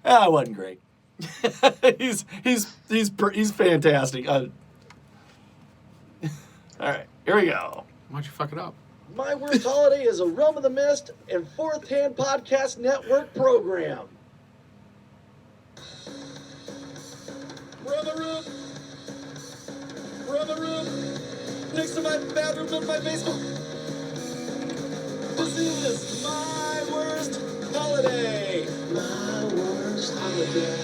It wasn't great. he's fantastic. All right, here we go. Why'd you fuck it up? My Worst Holiday is a Realm of the Mist and Fourth Hand Podcast Network program. We're on the roof. We're on the roof. Next to my bathroom in my basement. This is My Worst Holiday. My Worst Holiday.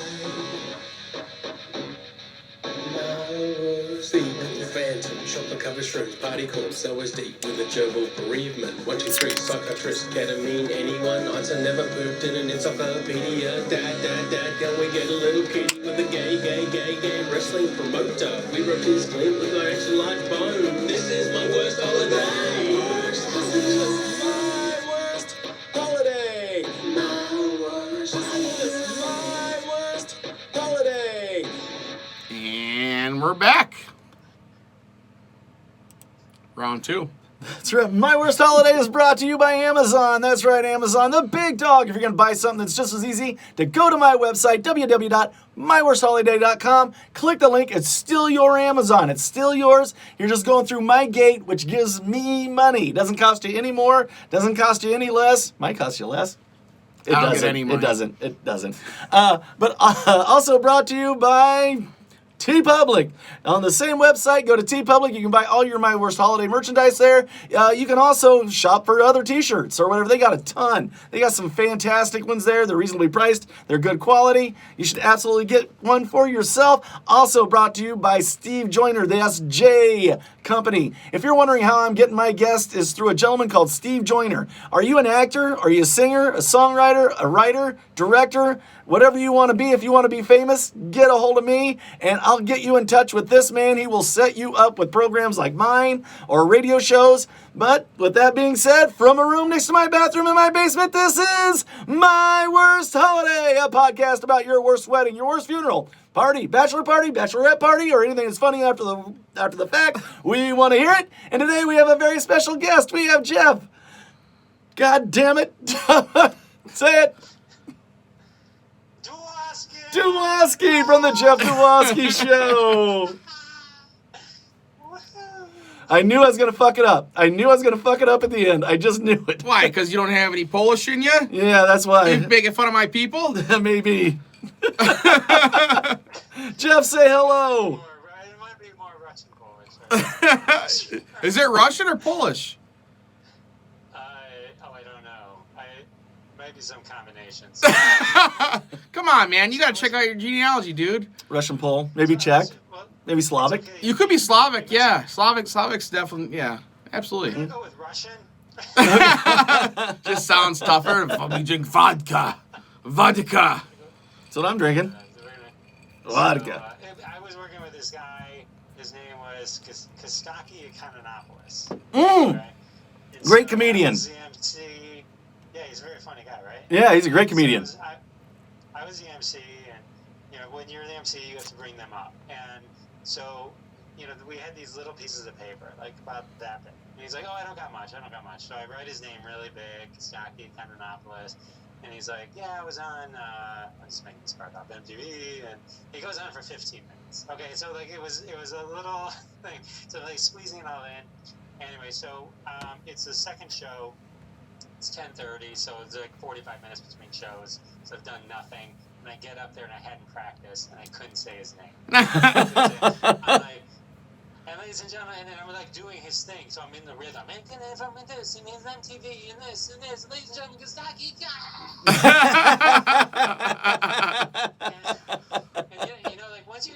Sleep with your phantom, chocolate covered shrooms, body corpse, hours deep with a gerbil bereavement. 1, 2, 3, psychiatrist, ketamine, anyone, answer never pooped in an encyclopedia. Dad, can we get a little kitty with a gay wrestling promoter? We rubbed his glint with our extra large bone. This is my worst holiday. This is My Worst Holiday. My Worst Holiday. This is My Worst Holiday. And we're back. Round 2. That's right. My Worst Holiday is brought to you by Amazon. That's right, Amazon, the big dog. If you're going to buy something, that's just as easy to go to my website, www.myworstholiday.com. Click the link. It's still your Amazon. It's still yours. You're just going through my gate, which gives me money. Doesn't cost you any more. Doesn't cost you any less. Might cost you less. It I don't doesn't. get any money. It doesn't. But also brought to you by TeePublic. On the same website, go to TeePublic. You can buy all your My Worst Holiday merchandise there. You can also shop for other t-shirts or whatever. They got a ton. They got some fantastic ones there. They're reasonably priced. They're good quality. You should absolutely get one for yourself. Also brought to you by Steve Joyner, the SJ Company. If you're wondering how I'm getting my guest, is through a gentleman called Steve Joyner. Are you an actor? Are you a singer, a songwriter, a writer, director? Whatever you want to be, if you want to be famous, get a hold of me, and I'll get you in touch with this man. He will set you up with programs like mine or radio shows. But with that being said, from a room next to my bathroom in my basement, this is My Worst Holiday, a podcast about your worst wedding, your worst funeral, party, bachelorette party, or anything that's funny after the fact. We want to hear it. And today we have a very special guest. We have Jeff. God damn it. Say it. Dwoskin from the Jeff Dwoskin Show. I knew I was going to fuck it up. I knew I was going to fuck it up at the end. I just knew it. Why? Because you don't have any Polish in you? Yeah, that's why. You're making fun of my people? Maybe. Jeff, say hello. It might be more Russian Polish. Is it Russian or Polish? I don't know. Maybe some combinations. Come on, man. You got to check out your genealogy, dude. Russian, Pole, maybe Czech, maybe Slavic. Okay. You could be Slavic, yeah. Slavic's definitely, yeah. I'm Absolutely. gonna go with Russian. Just sounds tougher. We drink vodka. Vodka. That's what I'm drinking. Vodka. I was working with this guy. His name was Kostaki Economopoulos. Right? And Great so comedian. I was the MC. Yeah, he's a very funny guy, right? Yeah, he's a great comedian. So I was the MC, and when you're the MC, you have to bring them up. And so, we had these little pieces of paper, like about that big. And he's like, "Oh, I don't got much. So I write his name really big, Kostaki Economopoulos. And he's like, "Yeah, I was on, I'm just making this part up, MTV," and he goes on for 15 minutes. Okay, so it was a little thing, so squeezing it all in. Anyway, so it's the second show. It's 10:30, so it's 45 minutes between shows. So I've done nothing, and I get up there and I hadn't practiced, and I couldn't say his name. I'm like, and ladies and gentlemen, and then I'm doing his thing, so I'm in the rhythm. And from this, and his MTV, and this, ladies and gentlemen, Kostaki.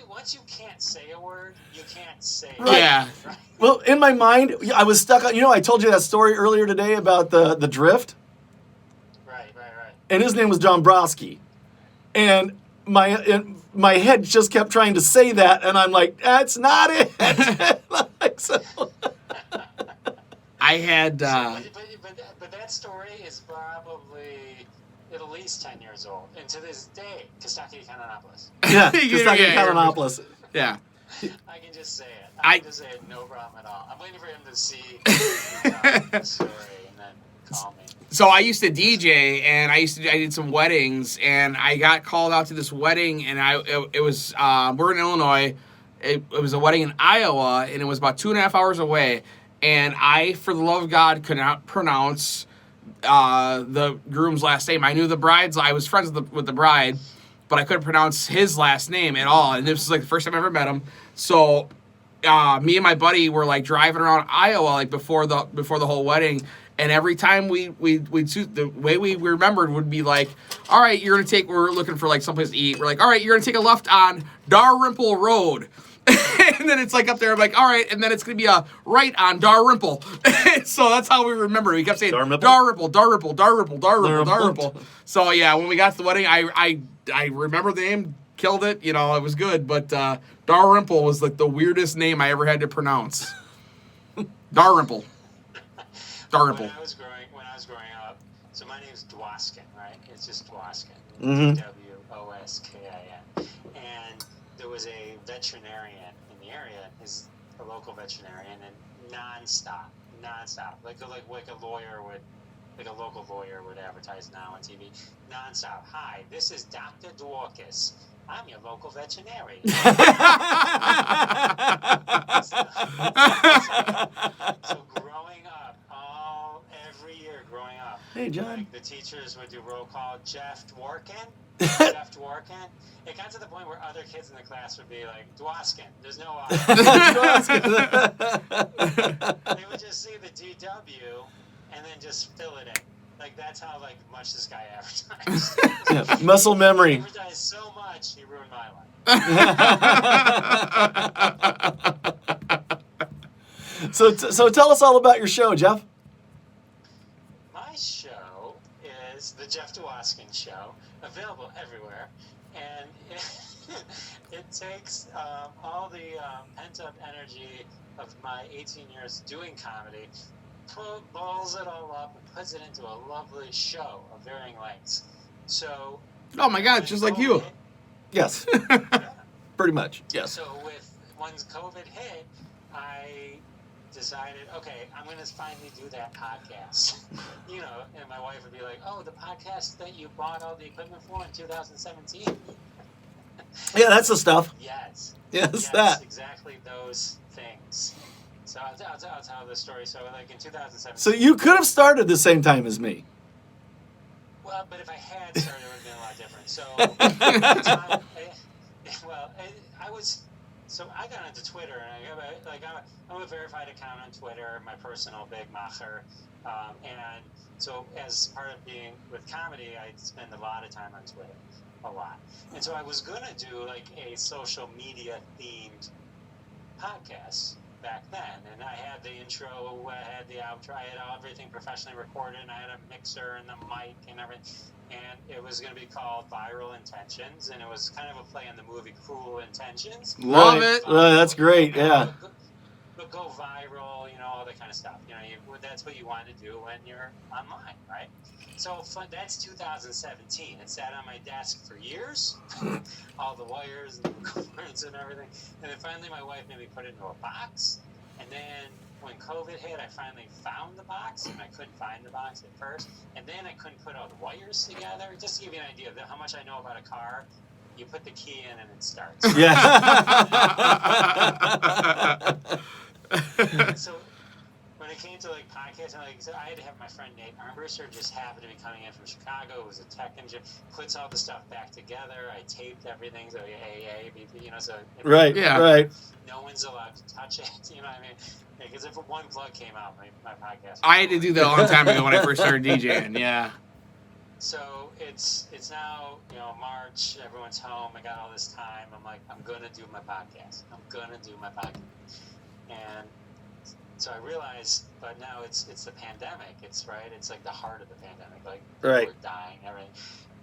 Once you can't say a word, you can't say it. Yeah. Right? Well, in my mind, I was stuck on, I told you that story earlier today about the drift. Right. And his name was John Brosky. And my head just kept trying to say that, and I'm like, that's not it. I had... But that story is probably at least 10 years old. And to this day, Kostaki Economopoulos. Yeah, Kostaki Economopoulos. Yeah. I can just say it. I can just say it, no problem at all. I'm waiting for him to see the story, and then call me. So I used to DJ, and I did some weddings, and I got called out to this wedding, and it was we're in Illinois. It was a wedding in Iowa, and it was about 2.5 hours away. And I, for the love of God, could not pronounce the groom's last name. I knew the bride's. I was friends with the bride, but I couldn't pronounce his last name at all. And this was like the first time I ever met him. So me and my buddy were like driving around Iowa like before the whole wedding. And every time we'd the way we remembered would be like, all right, we're looking for like someplace to eat. We're like, all right, you're gonna take a left on Dalrymple Road. And then it's like up there, I'm like, all right, and then it's gonna be a right on Dalrymple. So that's how we remember. We kept saying Dalrymple. So yeah, when we got to the wedding, I remember the name, killed it. You know, it was good, but Dalrymple was like the weirdest name I ever had to pronounce. Dalrymple. When I was growing up, so my name's Dwoskin, right? It's just Dwoskin. Dwoskin. And there was a veterinarian in the area. He's a local veterinarian, and nonstop, like a lawyer would, like a local lawyer would advertise now on TV, nonstop. Hi, this is Dr. Dwoskin. I'm your local veterinarian. So growing up, every year growing up, hey, John. like the teachers would do roll call, Jeff Dworkin. Jeff Dworkin. It got to the point where other kids in the class would be like, Dwoskin. There's no I. They would just see the DW and then just fill it in. Like, that's how much this guy advertised. Yeah, muscle memory. He advertised so much, he ruined my life. So tell us all about your show, Jeff. My show is the Jeff Dwoskin Show, available everywhere, and it takes all the pent-up energy of my 18 years doing comedy, balls it all up, and puts it into a lovely show of varying lengths. So, oh my God, just like you. Yes. Yeah. Pretty much. Yes. So once COVID hit, I decided, okay, I'm going to finally do that podcast. You know, and my wife would be like, oh, the podcast that you bought all the equipment for in 2017? Yeah, that's the stuff. Yes. Yes, that. Exactly those things. So I'll tell the story. So like in 2017. So you could have started the same time as me. Well, but if I had started, it would have been a lot different. So, So I got into Twitter, and I'm a verified account on Twitter, my personal big macher, and so as part of being with comedy, I spend a lot of time on Twitter, a lot. And so I was gonna do like a social media themed podcast back then, and I had the intro, I had the outro, I had everything professionally recorded, and I had a mixer and the mic and everything, and it was going to be called Viral Intentions, and it was kind of a play on the movie Cruel Intentions. Love it. That's great, yeah. But go viral, you know, all that kind of stuff. You know, that's what you want to do when you're online, right? So that's 2017. It sat on my desk for years, all the wires and the cords and everything. And then finally my wife made me put it into a box. And then when COVID hit, I finally found the box, and I couldn't find the box at first. And then I couldn't put all the wires together. Just to give you an idea of how much I know about a car, you put the key in and it starts. Yeah. So when it came to like podcasting, so I had to have my friend Nate Armbruster just happened to be coming in from Chicago. It was a tech engineer, puts all the stuff back together. I taped everything, so you know, so right, yeah, right. No one's allowed to touch it. You know what I mean? Because if one plug came out, my podcast. I had to do that a long time ago when I first started DJing. Yeah. So it's now, you know, March, everyone's home, I got all this time, I'm like, I'm gonna do my podcast. And so I realized, but now it's the pandemic, it's like the heart of the pandemic, like right. We're dying, everything.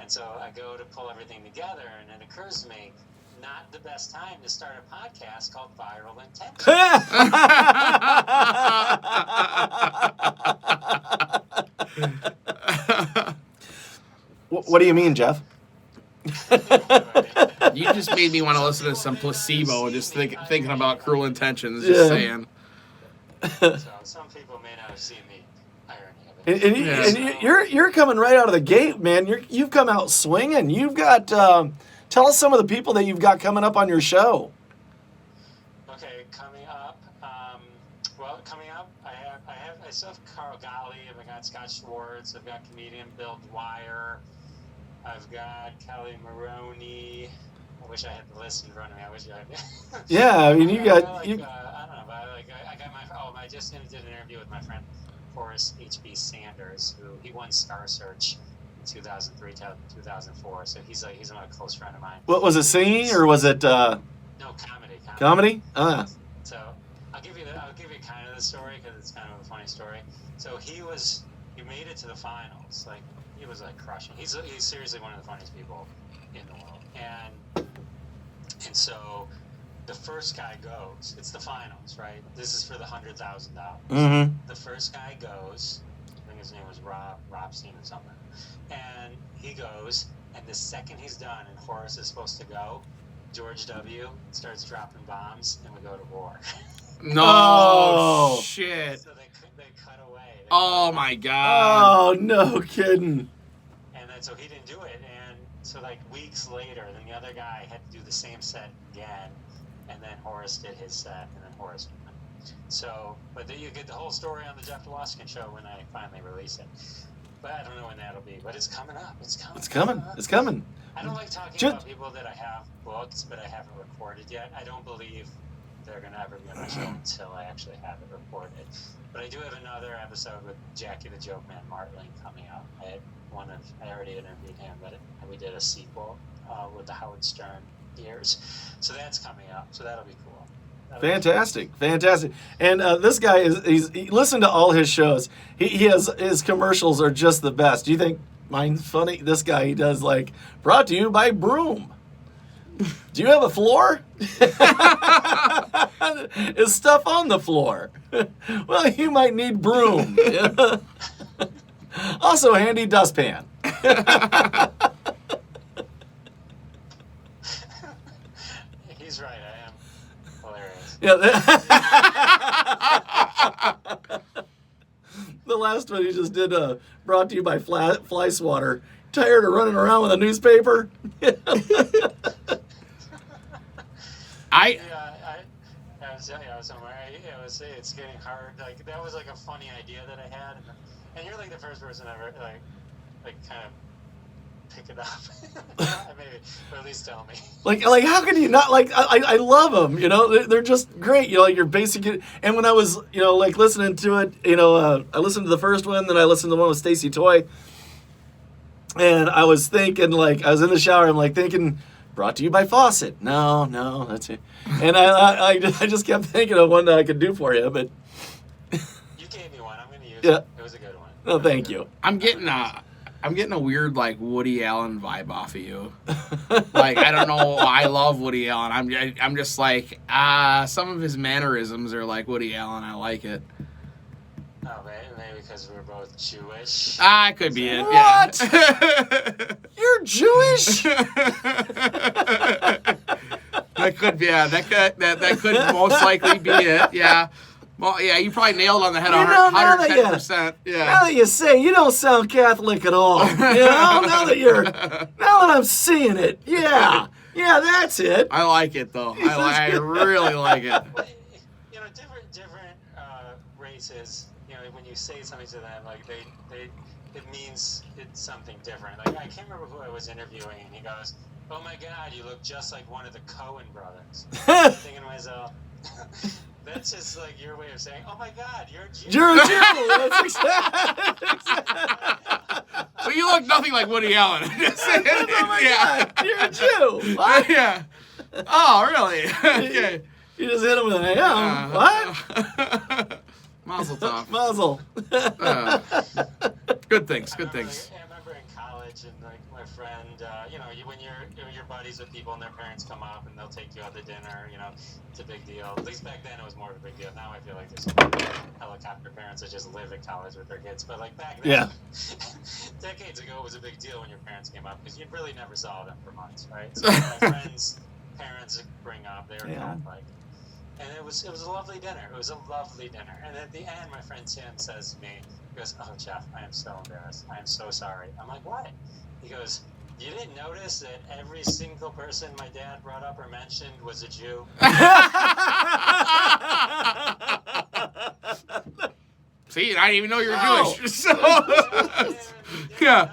And so I go to pull everything together, and it occurs to me, not the best time to start a podcast called Viral Intentions. What do you mean, Jeff? You just made me want to listen to some Placebo, just thinking about Cruel Intentions, just saying. So some people may not have seen the irony of You're coming right out of the gate, man. You've come out swinging. You've got. Tell us some of the people that you've got coming up on your show. Okay, coming up. Coming up, I still have Carl Golly. I've got Scott Schwartz. I've got comedian Bill Dwyer. I've got Kelly Maroney. I wish I had the list in front of me. I wish I had. Yeah, I mean, you got. I don't know, but I got my. Oh, I just did an interview with my friend Forrest H.B. Sanders, who he won Star Search in 2003 to 2004. So he's a close friend of mine. What was it, singing or was it? No, comedy. Comedy? So I'll give you kind of the story because it's kind of a funny story. So he made it to the finals. Like he was like crushing. He's seriously one of the funniest people in the world. And so the first guy goes. It's the finals, right? This is for the $100,000. Mm-hmm. The first guy goes. I think his name was Robstein or something. And he goes, and the second he's done, and Horace is supposed to go, George W. starts dropping bombs, and we go to war. No shit. So they cut away. Oh my god. Oh, no kidding. And then so he didn't do it, and so like weeks later, then the other guy had to do the same set again, and then Horace did his set, and then Horace won. So, but then you get the whole story on the Jeff Dwoskin show when I finally release it. But I don't know when that'll be. But it's coming up. It's coming. I don't like talking about people that I have booked, but I haven't recorded yet. I don't believe they're going to ever be on my show until I actually have it recorded. But I do have another episode with Jackie the Joke Man Martling coming up. I already interviewed him, but we did a sequel with the Howard Stern years. So that's coming up. So that'll be cool. Fantastic. And this guy listen to all his shows. He has his commercials are just the best. Do you think mine's funny? This guy, he does like brought to you by Broom. Do you have a floor? Is stuff on the floor? Well, you might need Broom. Also, handy dustpan. He's right. I am hilarious. Yeah. The last one he just did brought to you by Fly Swatter. Tired of running around with a newspaper? It's getting hard. Like that was like a funny idea that I had, and you're like the first person ever like kind of pick it up, maybe, or at least tell me. Like how can you not like? I love them. You know, they're just great. You know, like you're basic. And when I was like listening to it, I listened to the first one, then I listened to the one with Stacey Toy, and I was thinking I was in the shower. I'm like thinking. Brought to you by Fawcett. No, that's it. And I just kept thinking of one that I could do for you, but you gave me one. I'm going to use it. It was a good one. No, thank you. I'm getting a weird like Woody Allen vibe off of you. Like I don't know. I love Woody Allen. I'm just like some of his mannerisms are like Woody Allen. I like it. Oh, maybe because we're both Jewish. It could be it. What? Yeah. You're Jewish? That could be. Yeah, that could most likely be it. Yeah. Well, yeah, you probably nailed on the head 110%. Yeah. Now that you say, you don't sound Catholic at all. Now that I'm seeing it. Yeah, that's it. I like it though. I really like it. Different races. When you say something to them, like it means it's something different. Like I can't remember who I was interviewing, and he goes, "Oh my God, you look just like one of the Coen brothers." I'm thinking to myself, that's just like your way of saying, "Oh my God, you're a Jew." You're a Jew. That's exactly. Well, you look nothing like Woody Allen. Oh my God, you're a Jew. What? Yeah. Oh, really? Okay. You just hit him with an AM. What? Mazel tov. Mazel. Good things. I remember in college, and like my friend, when you're buddies with people and their parents come up and they'll take you out to dinner, it's a big deal. At least back then it was more of a big deal. Now I feel like there's some helicopter parents that just live at college with their kids. But like back then, decades ago, it was a big deal when your parents came up because you really never saw them for months, right? So my friends' parents bring up, they were Catholic. And it was a lovely dinner. It was a lovely dinner. And at the end, my friend Tim says to me, he goes, "Oh, Jeff, I am so embarrassed. I am so sorry." I'm like, "What?" He goes, "You didn't notice that every single person my dad brought up or mentioned was a Jew?" See, I didn't even know you were Oh. Jewish. So, yeah.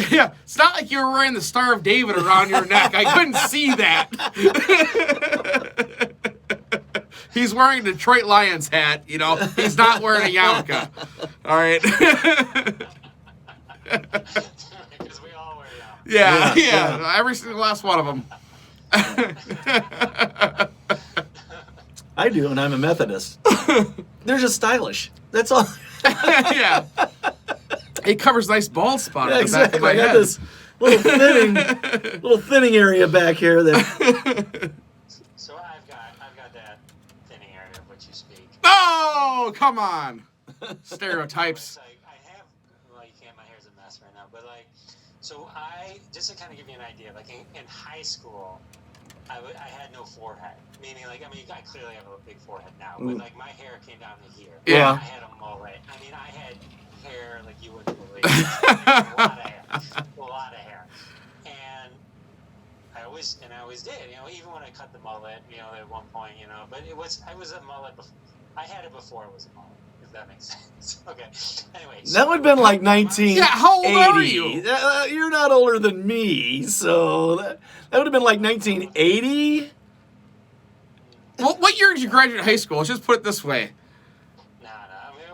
Yeah, it's not like you were wearing the Star of David around your neck. I couldn't see that. He's wearing a Detroit Lions hat, you know. He's not wearing a yarmulke. All right. Because we all wear yarmulkes. Yeah. Every single last one of them. I do, and I'm a Methodist. They're just stylish. That's all. Yeah. It covers nice bald spot Yeah, at the back of exactly. my I got head. this little thinning area back here that. So I've got that thinning area of which you speak. Oh, come on. It's Stereotypes. like I have, well, you can't. My hair's a mess right now, but like, so just to kind of give you an idea, like in high school, I had no forehead. Meaning, like, I mean, I clearly have a big forehead now, but like my hair came down to here. Yeah. I had a mullet. I mean, I had hair like you wouldn't believe. A lot of hair. And I always did. You know, even when I cut the mullet, you know, at one point, you know, but I was a mullet before. I had it before it was a mullet. If that makes sense. Okay. Anyway. That would have been like 1980. Yeah, how old are you? You're not older than me, so that would have been like 1980. Well, what year did you graduate high school? Let's just put it this way. Nah. I mean,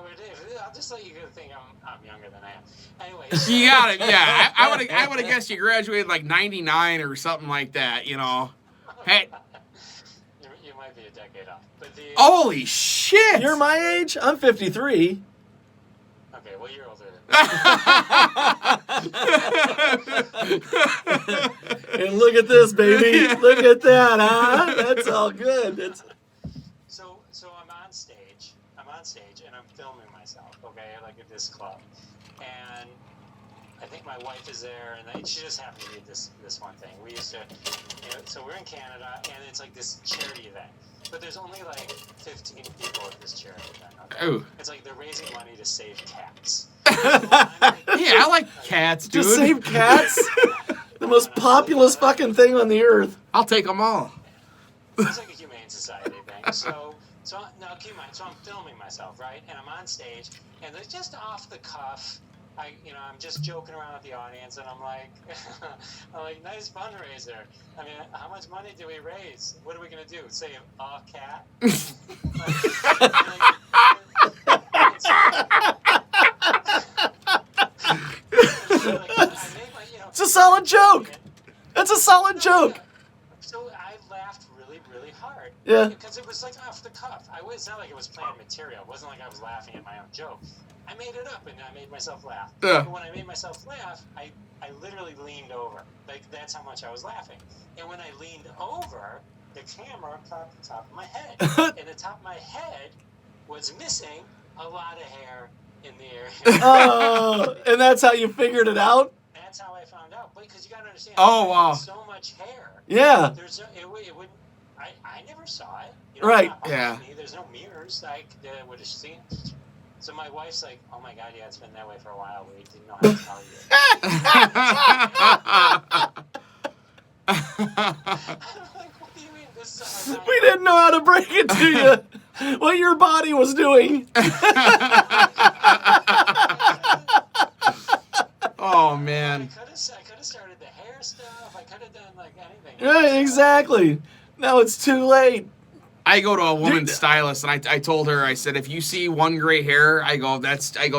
I'll just let you think I'm younger than I am. Anyway. You got it. Yeah, I would have guessed you graduated like 99 or something like that. You know. Hey. You might be a decade off. But Holy shit! You're my age. I'm 53. Okay, well, you're older than And look at this, baby. Look at that, huh? That's all good. So I'm on stage, and I'm filming myself, okay, like at this club. And I think my wife is there, and she just happened to be this one thing. We used to, you know, so we're in Canada, and it's like this charity event. But there's only like 15 people at this charity event, okay? Ooh. It's like they're raising money to save cats. Yeah, I like cats, dude. Just save cats? The most populous fucking thing on the earth. I'll take them all. It's like a humane society thing. So now keep in mind. So I'm filming myself, right? And I'm on stage, and they're just off the cuff. I'm just joking around with the audience, and I'm like, nice fundraiser. I mean, how much money do we raise? What are we gonna do? Save a cat? It's a solid joke. That's a solid joke. So I laughed really, really hard. Yeah. Because it was like off the cuff. It's not like it was planned material. It wasn't like I was laughing at my own joke. I made it up and I made myself laugh. Yeah. But when I made myself laugh, I literally leaned over. Like, that's how much I was laughing. And when I leaned over, the camera caught the top of my head. And the top of my head was missing a lot of hair in the area. Oh, and that's how you figured it out? That's how I found out. Because you got to understand. Oh, wow. So much hair. Yeah. It wouldn't. I never saw it. Right. Not Yeah. me. There's no mirrors I would have seen. So my wife's like, "Oh my God, yeah, it's been that way for a while. We didn't know how to tell you." I'm like, "What do you mean this is our We didn't know how to break it to you. What your body was doing. Oh, man. I could have started the hair stuff. I could have done like anything. Right, exactly. Now it's too late. I go to a woman Dude. stylist, and I told her, I said, if you see one gray hair, I go,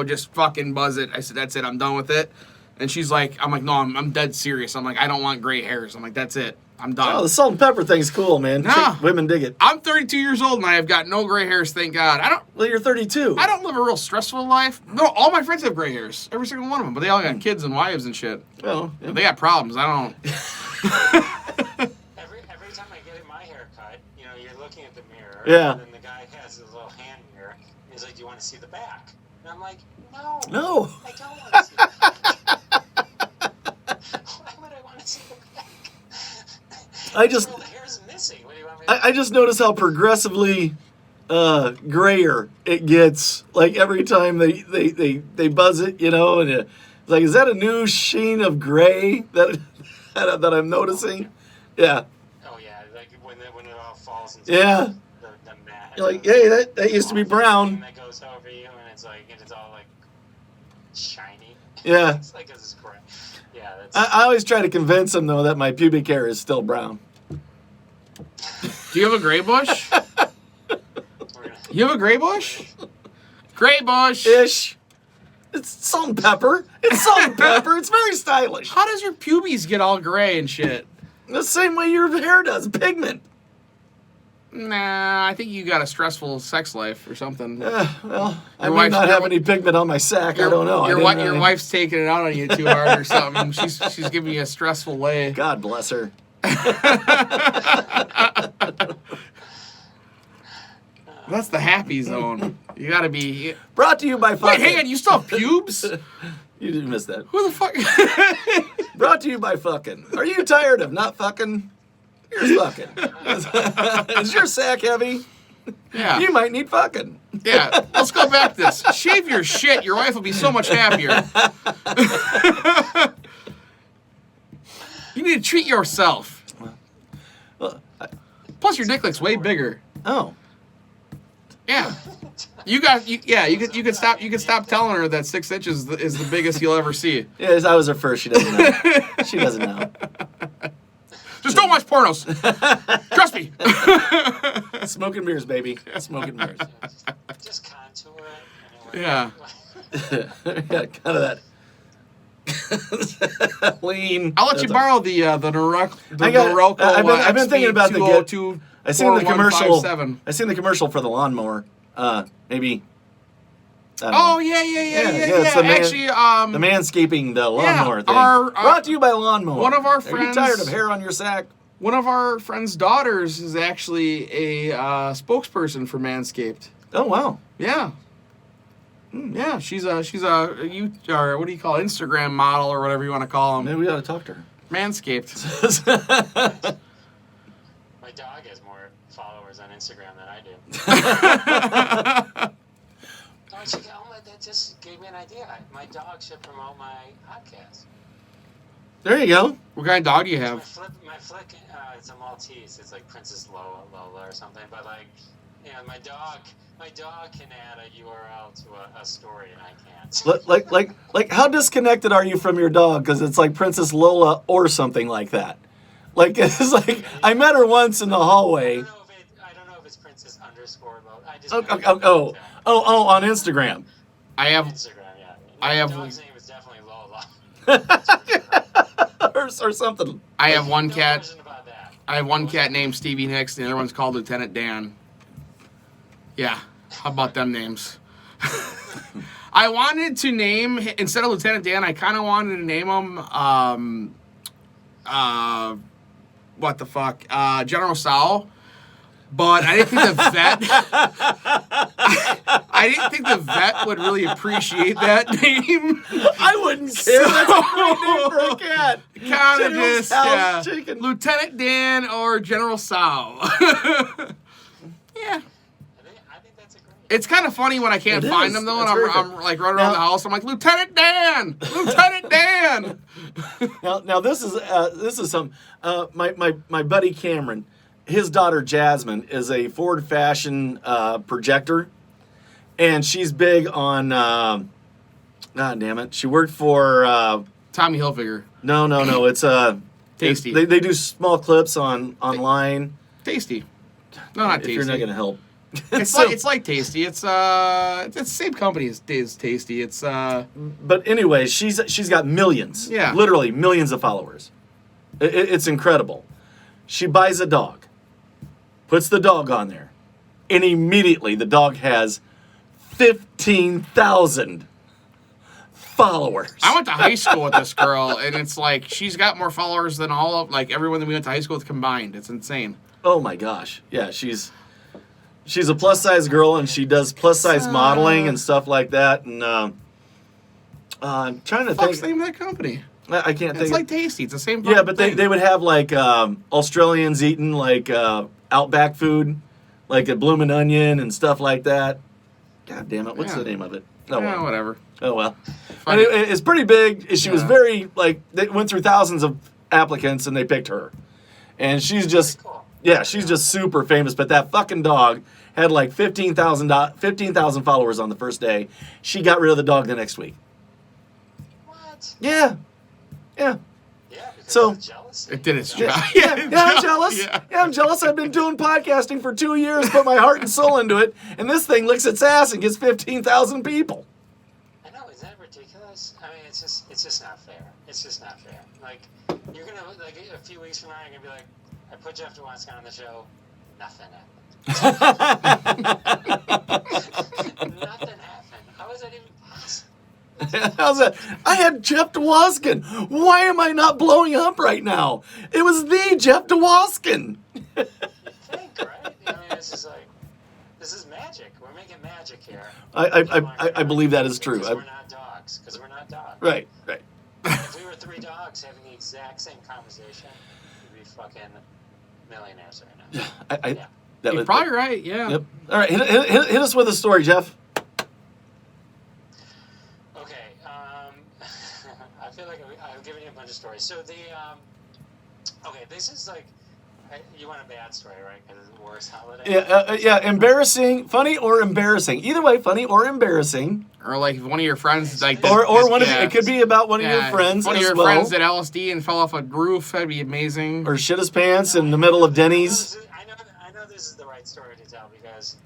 just fucking buzz it. I said, that's it. I'm done with it. And she's like, I'm like, no, I'm dead serious. I'm like, I don't want gray hairs. I'm like, that's it. I'm done. Oh, the salt and pepper thing's cool, man. Nah. Women dig it. I'm 32 years old, and I have got no gray hairs, thank God. Well, you're 32. I don't live a real stressful life. No, all my friends have gray hairs. Every single one of them. But they all got kids and wives and shit. Well, yeah. They got problems. I don't. Every time I get my hair cut, you're looking at the mirror. Yeah. And then the guy has his little hand mirror. And he's like, "Do you want to see the back?" And I'm like, "No. No. I don't want to see the back." Why would I want to see the back? I just- Well, the hair's missing. What do you want me I just notice how progressively grayer it gets. Like every time they buzz it, you know, and it's like, is that a new sheen of gray that that I'm noticing? Yeah. Oh yeah, like when it all falls into Yeah. the mat. You're like, hey, that used to be brown. That goes over you, and it's all like shiny. Yeah. It's like this is gray. Yeah, that's. I always try to convince them though that my pubic hair is still brown. Do you have a gray bush? You have a gray bush? Gray bush. Ish. It's salt and pepper. It's salt and pepper. It's very stylish. How does your pubes get all gray and shit? The same way your hair does. Pigment. Nah, I think you got a stressful sex life or something. Well, I Your may wife's- not your have wi- any pigment on my sack. I don't know. Your, I didn't your really- wife's taking it out on you too hard or something. She's giving you a stressful lay. God bless her. That's the happy zone. You gotta be. Brought to you by Wait, fucking. hang on. You still have pubes? You didn't miss that. Who the fuck? Brought to you by fucking. Are you tired of not fucking? Here's fucking. Is your sack heavy? Yeah. You might need fucking. Yeah. Let's go back to this. Shave your shit. Your wife will be so much happier. You need to treat yourself. Well, Plus, your dick looks way bigger. oh. Yeah. You could stop telling her that 6 inches is the biggest you'll ever see. Yes, I was her first. She doesn't know. She doesn't know. Just don't watch pornos. Trust me. Smoking mirrors, baby. Smoking mirrors. Just contour it. Yeah. Yeah, kind of that. Lean. I'll let you borrow the Norelco. I've been thinking about the get. 202 I seen the commercial. 4157. I seen the commercial for the lawnmower. Maybe. I don't Oh know. yeah. it's the man- Actually, The manscaping, the lawnmower thing. our- Brought to you by Lawnmower. one of our Are you friends- tired of hair on your sack? one of our friends' daughters is actually a spokesperson for Manscaped. Oh wow. Yeah. Yeah, she's a you or what do you call it, Instagram model or whatever you want to call them. Maybe we ought to talk to her. Manscaped. My dog has more followers on Instagram than I do. That just gave me an idea. My dog should promote my podcast. There you go. What kind of dog do you My have? flick, it's a Maltese. It's like Princess Lola or something. But like, my dog can add a URL to a story, and I can't. Like, how disconnected are you from your dog? Because it's like Princess Lola or something like that. Like, it's like I met her once in the hallway. I don't know if it's Princess _Lola. I just Oh, on Instagram. I have Instagram. Yeah. I have- My dog's name is definitely Lola. or something. I have one No cat. question about that. I have one cat named Stevie Nicks, and the other one's called Lieutenant Dan. Yeah, how about them names? I wanted to name, instead of Lieutenant Dan, I kind of wanted to name him, what the fuck, General Sal. But I didn't think the vet, I didn't think the vet would really appreciate that name. I wouldn't care. That's a great name for a cat. Kind of General just, Sal's yeah. chicken. Lieutenant Dan or General Sal. Yeah. I think that's a great. It's kind of funny when I can't It find is. them though, and That's very I'm good. like running around Now- the house. I'm like, Lieutenant Dan, Lieutenant Dan. Now this is some my buddy Cameron, his daughter Jasmine is a Ford fashion projector, and she's big on. God damn it! She worked for. Tommy Hilfiger, No. It's Tasty. They do small clips online. Tasty. No, not If Tasty. you're not gonna help. It's like Tasty. It's the same company as Tasty. It's But anyway, she's got millions. Yeah. Literally millions of followers. It's incredible. She buys a dog, puts the dog on there, and immediately the dog has 15,000 followers. I went to high school with this girl, and it's like she's got more followers than all of like everyone that we went to high school with combined. It's insane. Oh my gosh. Yeah, she's a plus size girl, and she does plus size modeling and stuff like that. And I'm trying to What's the think. name of that company? I can't It's think. like Tasty. It's the same. Yeah, but thing. they would have like Australians eating like Outback food, like a Bloomin' Onion and stuff like that. God damn it! What's the name of it? Oh, Yeah, well. whatever. Oh well. Fine. And it's pretty big. She was Yeah. very like they went through thousands of applicants and they picked her, and she's just Cool. yeah, she's just super famous. But that fucking dog had like 15,000 followers on the first day. She got rid of the dog the next week. What? Yeah, yeah. Yeah, because So- of jealousy. It did its Yeah, job. I'm jealous. Yeah. Yeah, I'm jealous. I've been doing podcasting for 2 years, put my heart and soul into it, and this thing licks its ass and gets 15,000 people. I know, isn't that ridiculous? I mean, it's just not fair. It's just not fair. Like, you're gonna like a few weeks from now, you're gonna be like, I put Jeff Dwoskin on the show, nothing happened. Nothing happened. How is that even possible? How's that? I had Jeff Dwoskin. Why am I not blowing up right now? It was the Jeff Dwoskin. You think, right? I mean, it's just like, this is magic. We're making magic here. I believe that is true. Because we're not dogs. Because we're not dogs. Right. If we were three dogs having the exact same conversation, we'd be fucking millionaires right now. Yeah. You're probably right, yeah. Yep. All right, hit us with a story, Jeff. Okay. I feel like I've given you a bunch of stories. So okay, this is like, you want a bad story, right? Because it's the worst holiday. Yeah, embarrassing, funny or embarrassing. Either way, funny or embarrassing. Or like if one of your friends like Or one of yeah. it could be about one of your friends One of as your well. friends did LSD and fell off a roof. That'd be amazing. Or shit his pants in the middle of Denny's. I know this is the right story to tell because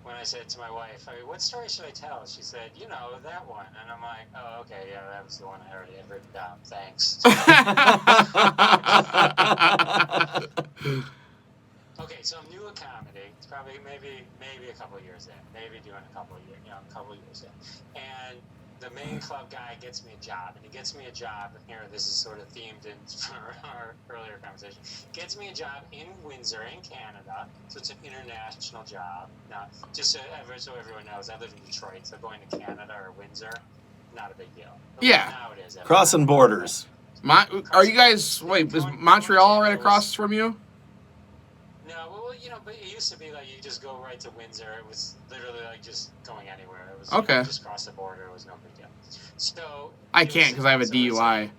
when I said to my wife, what story should I tell? She said, that one. And I'm like, oh, okay, yeah, that was the one I already had written down. Thanks. Okay, so I'm new at comedy. It's probably maybe a couple of years in. Maybe doing a couple of years in. And the main club guy gets me a job, and he gets me a job. And here, this is sort of themed in for our earlier conversation. Gets me a job in Windsor, in Canada. So it's an international job. Now, just so everyone knows, I live in Detroit, so going to Canada or Windsor, not a big deal. But Yeah. now it is. Crossing borders. Are you guys, wait, is Montreal right across from you? No, well, but it used to be like you just go right to Windsor. It was literally like just going anywhere. It was Okay. Just cross the border. It was no big deal. So I can't because I have a DUI.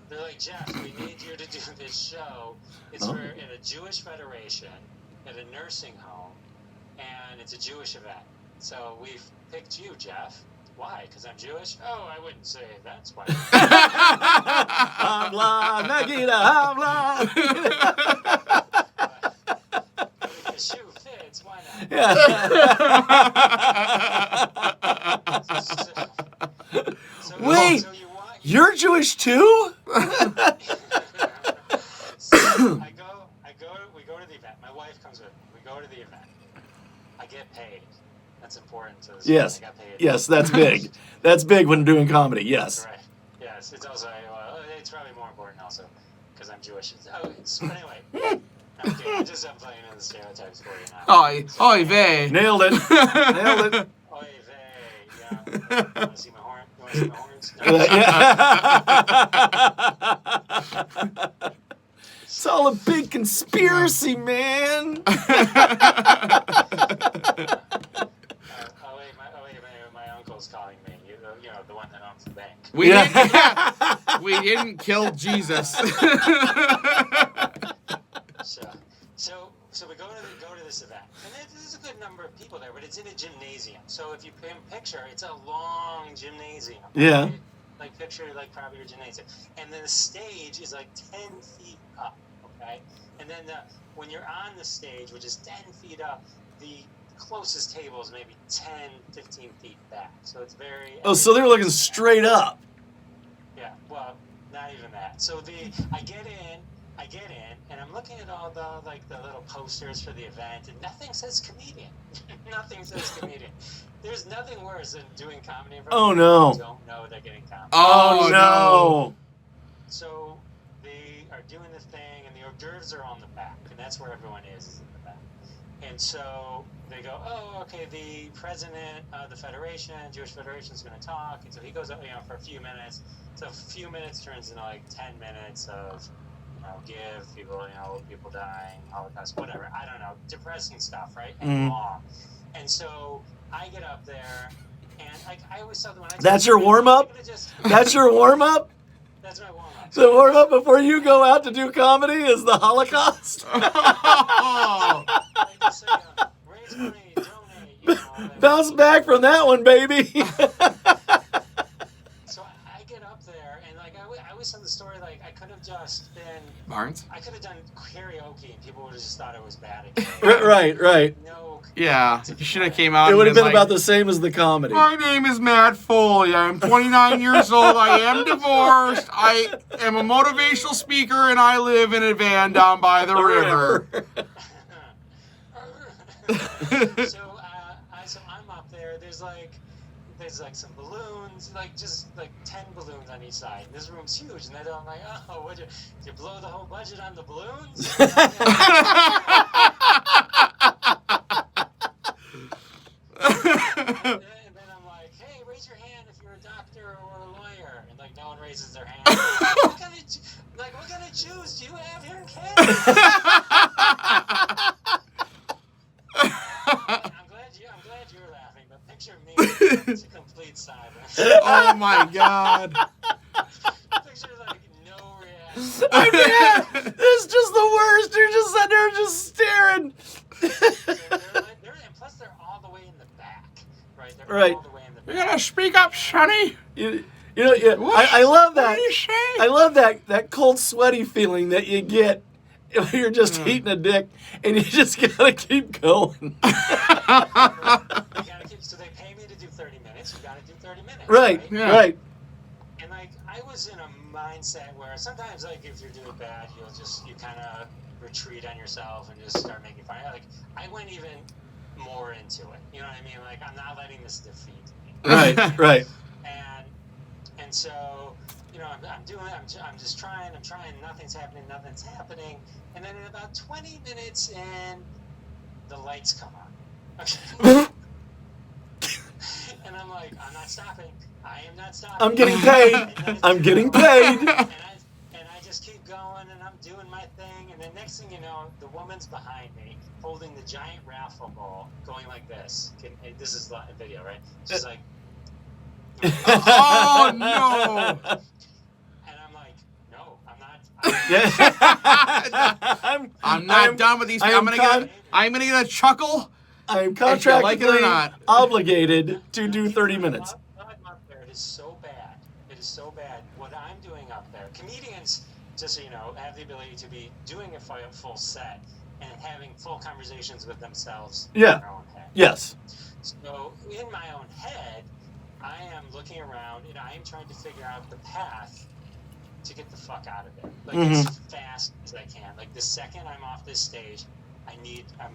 They're like, Jeff, we need you to do this show. It's in a Jewish federation at a nursing home, and it's a Jewish event. So we've picked you, Jeff. Why? Because I'm Jewish? Oh, I wouldn't say that's why. Habla, Nagita, habla. If the shoe fits, why not? Yeah. Wait, you're Jewish too? So we go to the event. My wife comes with me. We go to the event. I get paid. That's important to this. Yes. I got paid. Yes, that's big. That's big when doing comedy, yes. Right. Yes, it's also, it's probably more important also because I'm Jewish. Anyway, I'm playing in the stereotypes for you now. Oy vey. Nailed it. Nailed it. Oy vey, yeah. You want to see my horn? You want to see my horns? No. It's all a big conspiracy, man. My uncle's calling me. The one that owns the bank. We didn't kill Jesus. So we go to this event, and there's a good number of people there, but it's in a gymnasium. So if you can picture, it's a long gymnasium. Yeah. Right? Like picture probably your gymnasium, and then the stage is like 10 feet up. Okay, and then when you're on the stage, which is 10 feet up, the closest table is maybe 10, 15 feet back. So it's very... Oh, so they're looking straight up. Yeah, well, not even that. So I get in, and I'm looking at all the little posters for the event, and nothing says comedian. Nothing says comedian. There's nothing worse than doing comedy in front of people who don't know they're getting comedy. Oh, no. So they are doing the thing, and the hors d'oeuvres are on the back, and that's where everyone is in the back. And so they go, oh, okay, the president of the federation, Jewish Federation, is going to talk. And so he goes up, for a few minutes. So a few minutes turns into like 10 minutes of give, people, people dying, Holocaust, whatever. I don't know, depressing stuff, right? And long. And so I get up there, and like I always tell them when I That's your warm-up? That's your warm-up? That's my warm-up. The warm-up before you go out to do comedy is the Holocaust? Like just say, raise money, donate, Bounce back from that one, baby. So I get up there, and like I always tell the story, like I could have just been Barnes? I could have done karaoke, and people would have just thought it was bad again. Right. No. Yeah, you should have came out. It would have been like, about the same as the comedy. My name is Matt Foley. I'm 29 years old. I am divorced. I am a motivational speaker, and I live in a van down by the river. So I'm up there. There's like some balloons, like just like 10 balloons on each side. And this room's huge, and I'm like, oh, did you blow the whole budget on the balloons? And then I'm like, hey, raise your hand if you're a doctor or a lawyer. And like no one raises their hand. What kind of Jews do you have here in Canada? I'm glad you're laughing, but picture me. It's a complete silence. Oh my God. Picture like no reaction. I mean, it's just the worst. You're just sitting there just staring. And plus they're all the way in the back, right? They're Right. all the way in the You back. gotta speak up, Sonny. I love that. What do you say? I love that cold, sweaty feeling that you get when you're just eating a dick, and you just gotta keep going. So they pay me to do 30 minutes. You gotta do 30 minutes. Right. Yeah. And like I was in a mindset where sometimes like if you're doing bad, you kind of retreat on yourself and just start making fun. Like I went even more into it. You know what I mean? Like I'm not letting this defeat me. Right. And so, I'm just trying, nothing's happening, and then in about 20 minutes in, the lights come on. Okay. And I'm like, I'm not stopping. I am not stopping. I'm getting paid. I'm getting paid. And I just keep going, and I'm doing my thing, and the next thing you know, the woman's behind me, holding the giant raffle ball, going like this. This is the video, right? She's like, Oh no! and I'm like, no, I'm not. I'm not done with these. I'm gonna get a chuckle. I am If you like it or contractually not. obligated to do 30 minutes. Up there, it is so bad. It is so bad. What I'm doing up there, comedians, just so you know, have the ability to be doing a full set and having full conversations with themselves in their own head. Yes. So in my own head, I am looking around and I am trying to figure out the path to get the fuck out of there. Like as fast as I can. Like the second I'm off this stage, I'm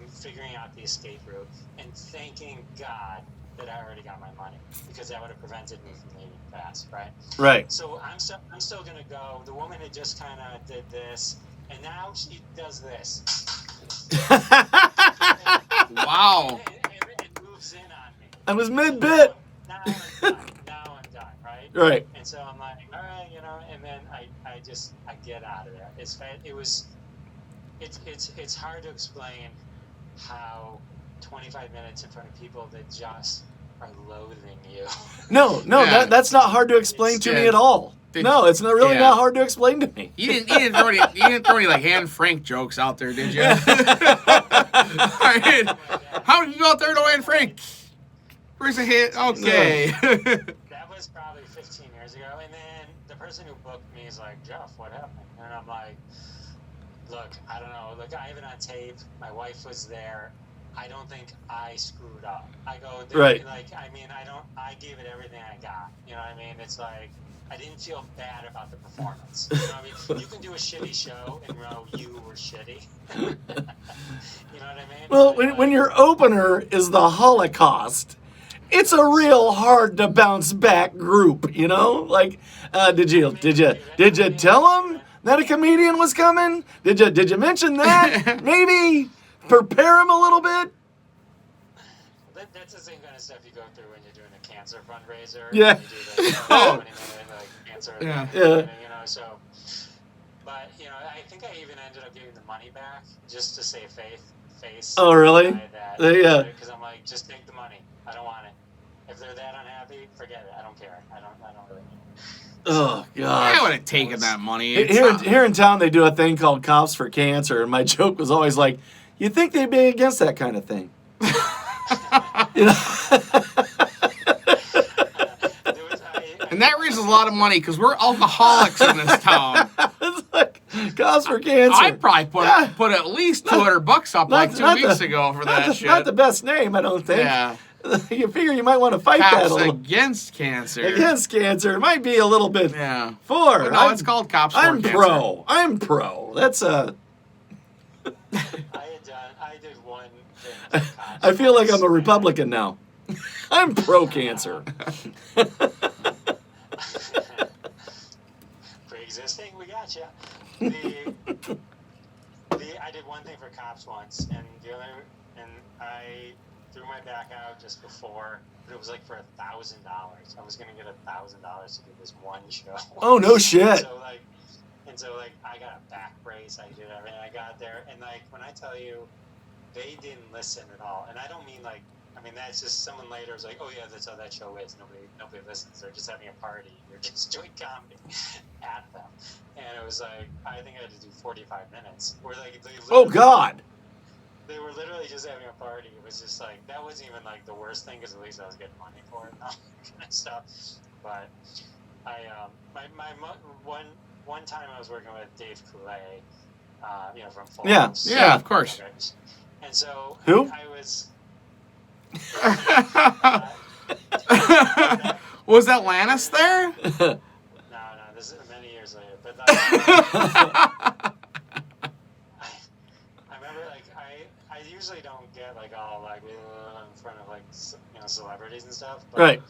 figuring out the escape route and thanking God that I already got my money, because that would have prevented me from leaving fast, right? Right. So I'm still gonna go. The woman had just kind of did this, and now she does this. Wow. And moves in on me. I was mid-bit. Now I'm done, right? Right. And so I'm like, all right, and then I get out of there. It's hard to explain how 25 minutes in front of people that just are loathing you. No, Yeah. that's not hard to explain to me at all. No, it's not really not hard to explain to me. You didn't throw any like hand Frank jokes out there, did you? How did you go out there to hand Frank? Where's the hit? Okay. That was probably 15 years ago. And then the person who booked me is like, Jeff, what happened? And I'm like, look, I don't know. Look, I have it on tape. My wife was there. I don't think I screwed up. I go, right. Like, I gave it everything I got. You know what I mean? It's like, I didn't feel bad about the performance. You know what I mean? You can do a shitty show and know you were shitty. You know what I mean? Well, when your opener is the Holocaust, it's a real hard to bounce back group, you know? Like, did you tell them that a comedian was coming? Did you mention that? Maybe prepare him a little bit. That's the same kind of stuff you go through when you're doing a cancer fundraiser. Yeah. You do the 20-minute, cancer. Yeah. You know, so. But But I think I even ended up giving the money back just to save face. Oh, really? Yeah. Because I'm like, just take the money. I don't want it. If they're that unhappy, forget it. I don't care. I don't really need it. Oh, God. I would have taken that money. Here in town, they do a thing called Cops for Cancer, and my joke was always like, you'd think they'd be against that kind of thing. You know? And that raises a lot of money because we're alcoholics in this town. It's like Cops for Cancer. I probably put at least $200 up like 2 weeks ago for that shit. Not the best name, I don't think. Yeah. You figure you might want to fight that Cops a little. Against Cancer. Against Cancer. It might be a little bit Yeah. for. But no, it's called Cops for Cancer. I'm pro. That's a... I did one thing. I feel like I'm a Republican now. I'm pro-cancer. Pre-existing, we got you. I did one thing for cops once, and I threw my back out just before, but it was like for $1,000. I was gonna get $1,000 to do this one show. Oh, no shit. So I got a back brace. I did everything. I got there, and when I tell you, they didn't listen at all. And I don't mean that's just someone later was like, oh yeah, that's how that show is. Nobody listens. They're just having a party. You're just doing comedy at them. And it was like, I think I had to do 45 minutes. Where Oh God. They were literally just having a party. It was just like, that wasn't even like the worst thing because at least I was getting money for it and all that kind of stuff. But one time I was working with Dave Coulee, from Full House. Yeah, of course. And so who? I was. Was Atlantis there? No, this is many years later. But I remember, I usually don't get all in front of celebrities and stuff. But Right.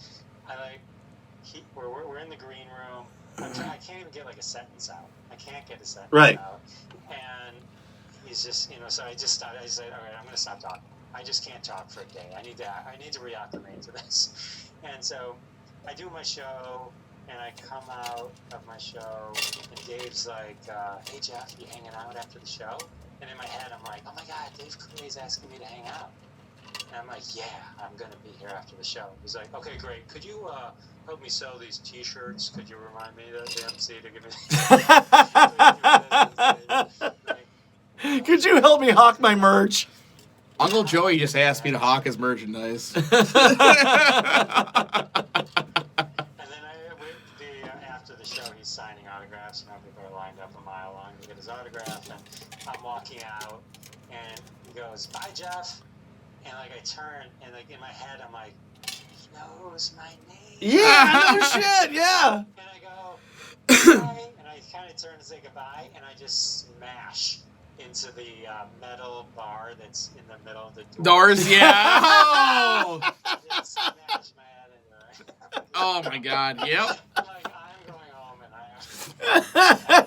We're in the green room. I can't even get a sentence out. I can't get a sentence Right. out. And he's just, so I just started. I said, all right, I'm going to stop talking. I just can't talk for a day. I need to reacclimate to this. And so I do my show, and I come out of my show, and Dave's like, hey, Jeff, you hanging out after the show? And in my head, I'm like, oh, my God, Dave Coulee's asking me to hang out. And I'm like, yeah, I'm going to be here after the show. He's like, okay, great. Could you help me sell these T-shirts? Could you remind me the MC to give me... Could you help me hawk my merch? Uncle Joey just asked me to hawk his merchandise. And then after the show, he's signing autographs. People are lined up a mile long to get his autograph. And I'm walking out, and he goes, bye, Jeff. And I turn, and in my head, I'm like, he knows my name. Yeah, no shit, yeah. And I go, bye. And I kind of turn to say goodbye, and I just smash into the metal bar that's in the middle of the doors. Yeah. Oh. Just smash my head into it. Oh my God. Yep. I'm going home, and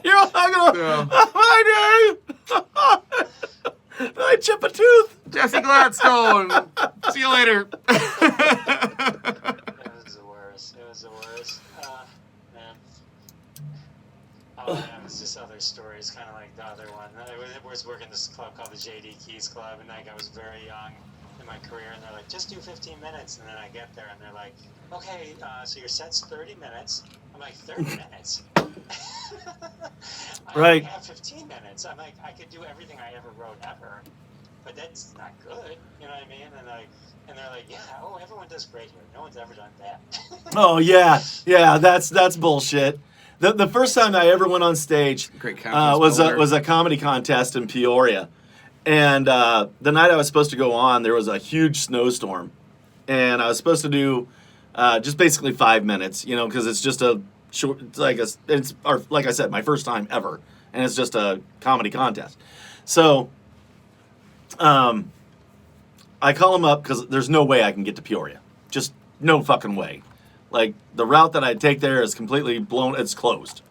You're all going, my name. I chip a tooth. Jesse Gladstone. See you later. It was the worst. Man. Oh, man, it's just other stories, kind of like the other one. I was working this club called the J.D. Keys Club, and I was very young in my career, and they're like, just do 15 minutes. And then I get there, and they're like, okay, so your set's 30 minutes. I'm like, 30 minutes? Right. I have 15 minutes. I'm like, I could do everything I ever wrote ever, but that's not good. You know what I mean? And they're like, yeah, everyone does great here. No one's ever done that. Oh yeah, that's bullshit. The first time I ever went on stage was a comedy contest in Peoria, and the night I was supposed to go on, there was a huge snowstorm, and I was supposed to do just basically 5 minutes, because it's just a short, like I said, my first time ever, and it's just a comedy contest. So, I call him up because there's no way I can get to Peoria, just no fucking way. Like, the route that I take there is completely blown. It's closed.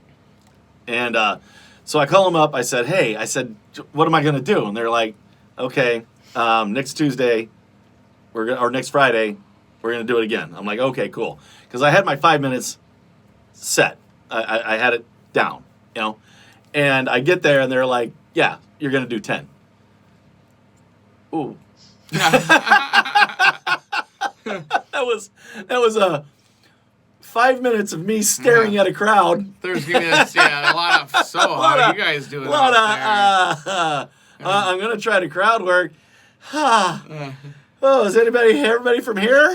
And so I call them up. I said, hey, what am I going to do? And they're like, okay, next Tuesday, or next Friday, we're going to do it again. I'm like, okay, cool. Because I had my 5 minutes set. I had it down, And I get there, and they're like, yeah, you're going to do 10. Ooh. That was 5 minutes of me staring at a crowd. There's gonna be a lot of, so how are you guys doing out there? I'm going to try to crowd work. Oh, is everybody from here?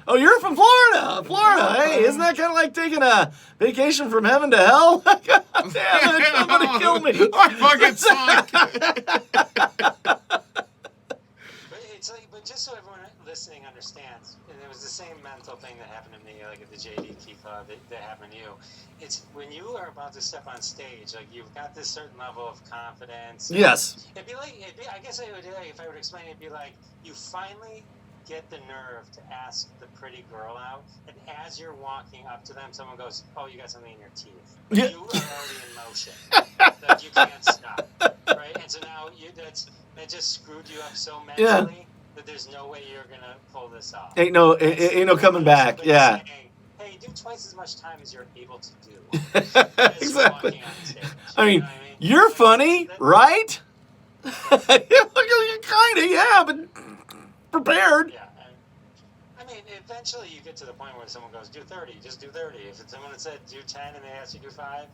Oh, you're from Florida. Florida. Hey, isn't that kind of like taking a vacation from heaven to hell? God damn it, somebody kill me. I fucking suck. But just so everyone listening understands, and it was the same mental thing that happened to me, like at the JD Key Club, that happened to you. It's when you are about to step on stage, like you've got this certain level of confidence. Yes. I guess if I would explain it, it'd be like you finally get the nerve to ask the pretty girl out, and as you're walking up to them, someone goes, "Oh, you got something in your teeth." Yeah. You are already in motion. Like you can't stop, right? And so now that just screwed you up so mentally that there's no way you're gonna pull this off. Ain't no coming back. Yeah. Saying, hey, do twice as much time as you're able to do. Exactly. I mean, you're funny, right? You're kind of, yeah, but prepared. Yeah. I mean, eventually you get to the point where someone goes, do 30, just do 30. If it's someone that said do 10 and they asked you to do 5,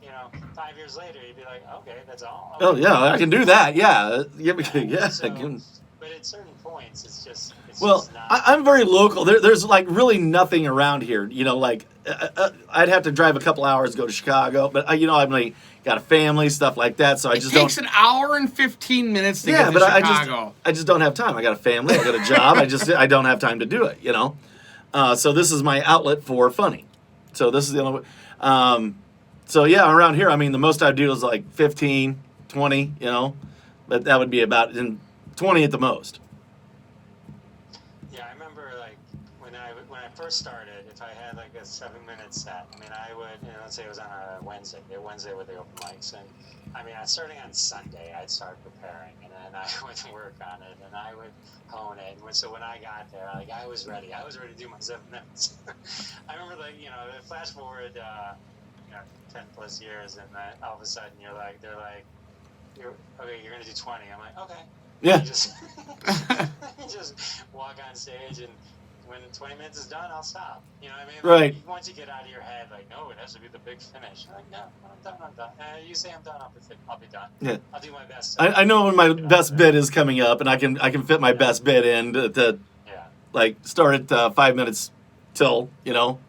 5 years later, you'd be like, okay, that's all. Okay. Oh, yeah, I can do that. Yeah. Yeah. So, but at certain points, it's just well, not. I'm very local. There's like really nothing around here. Like I'd have to drive a couple hours to go to Chicago, but I'm like got a family, stuff like that. So I just takes an hour and 15 minutes to get to Chicago. I just don't have time. I got a family, I got a job. I don't have time to do it. So this is my outlet for funny. So this is the only way. So yeah, around here, I mean, the most I do is like 15, 20. But that would be about 20 at the most. Yeah, I remember like when I first started, if I had like a 7-minute set, I mean, I would, let's say it was on a Wednesday with the open mics, and I mean, starting on Sunday, I'd start preparing, and then I would work on it, and I would hone it. And so when I got there, like I was ready to do my 7 minutes. I remember flash forward, 10 plus years, and then all of a sudden they're like, you're gonna do 20. I'm like, okay. Yeah. You just walk on stage, and when 20 minutes is done, I'll stop. You know what I mean? Right. Once you get out of your head, like, no, it has to be the big finish. I'm like, no, I'm done. You say I'm done, I'll be done. Yeah. I'll do my best. I know when my best bit is coming up, and I can fit my best bit in to like start at 5 minutes till. Exactly.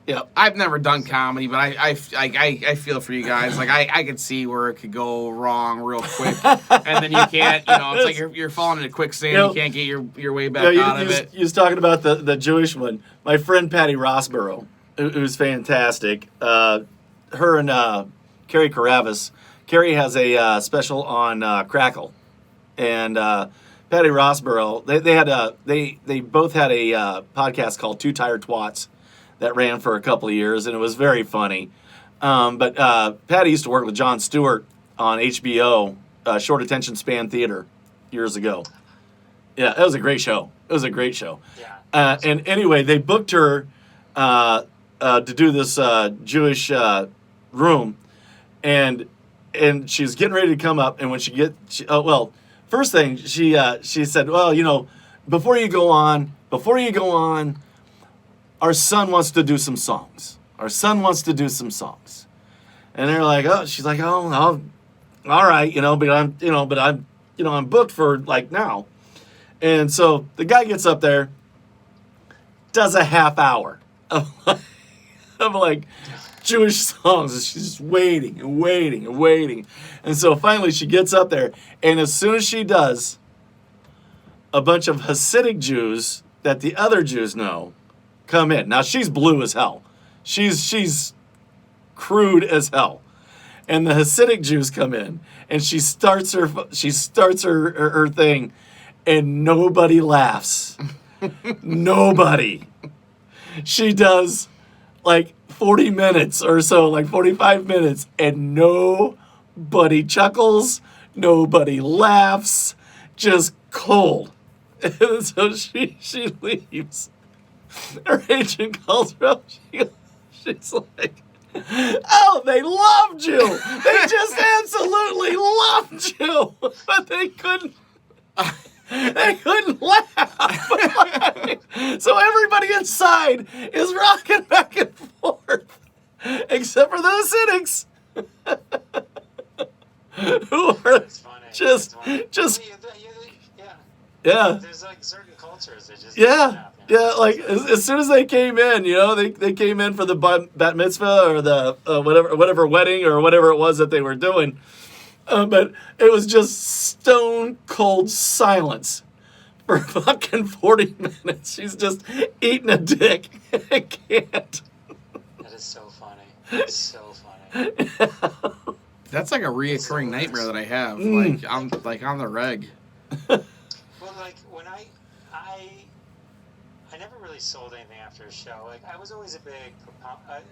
Yeah. I've never done comedy, but I feel for you guys. Like I could see where it could go wrong real quick, and then you can't. It's like you're falling into quicksand. You can't get your way back out of it. You was talking about the Jewish one. My friend Patty Rossborough, who's fantastic. Her and Carrie Carabas. Carrie has a special on Crackle, and Patty Rossborough. They both had a podcast called Two Tired Twats that ran for a couple of years, and it was very funny. But Patty used to work with Jon Stewart on HBO, Short Attention Span Theater, years ago. Yeah, it was a great show. Yeah. And anyway, they booked her to do this Jewish room, and she's getting ready to come up. And when first thing she said, well, before you go on, our son wants to do some songs. And they're like, oh, she's like, oh, all right, but I'm booked for like now. And so the guy gets up there, does a half hour of like Jewish songs. And she's just waiting. And so finally she gets up there, and as soon as she does, a bunch of Hasidic Jews that the other Jews know come in. Now she's blue as hell. She's crude as hell. And the Hasidic Jews come in, and she starts her thing, and nobody laughs. Nobody. She does like 40 minutes or so, like 45 minutes, and nobody chuckles, nobody laughs, just cold. And so she leaves. Her agent calls her up. She's like, Oh, they loved you. They just absolutely loved you, but they couldn't. They couldn't laugh. So everybody inside is rocking back and forth, except for those cynics who are It's funny. just, It's funny. just, Yeah. yeah. There's like certain cultures that just Yeah, yeah. Like as soon as they came in, they came in for the bat mitzvah or the whatever wedding or whatever it was that they were doing, but it was just stone cold silence for fucking 40 minutes. She's just eating a dick. I can't. That is so funny. It's so funny. That's like a reoccurring nightmare that I have. Like on the reg. Well, like when I never really sold anything after a show. Like I was always a big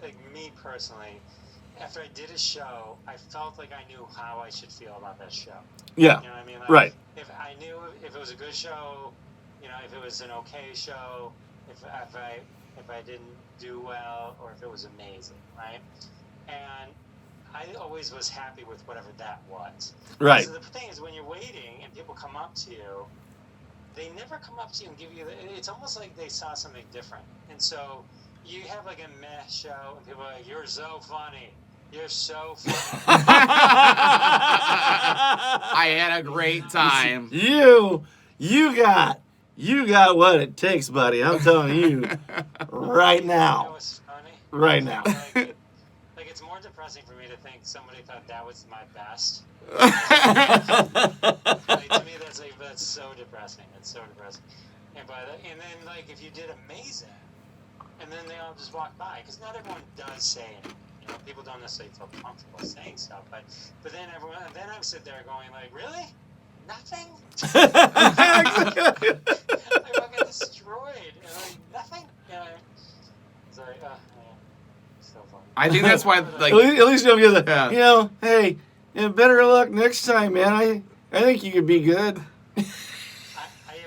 like me personally. After I did a show, I felt like I knew how I should feel about that show. Yeah. You know what I mean? Like, Right. If I knew if it was a good show, if it was an okay show, if I didn't do well, or if it was amazing, right? And I always was happy with whatever that was. Right. So the thing is, when you're waiting and people come up to you, they never come up to you and give you. It's almost like they saw something different, and so you have like a meh show, and people are like, "You're so funny. You're so funny." I had a great time. You got what it takes, buddy. I'm telling you right You know now. what's funny? Right now. Like it's more depressing for me to think somebody thought that was my best. Like, to me, that's so depressing. It's so depressing. And then like if you did amazing, and then they all just walk by, because not everyone does say anything. People don't necessarily feel comfortable saying stuff, but then I sit there going like, really? Nothing? I fucking destroyed. And like, nothing? It's like, so funny. I think that's why, like, At least you don't get the, Yeah. hey, better luck next time, man. I think you could be good. I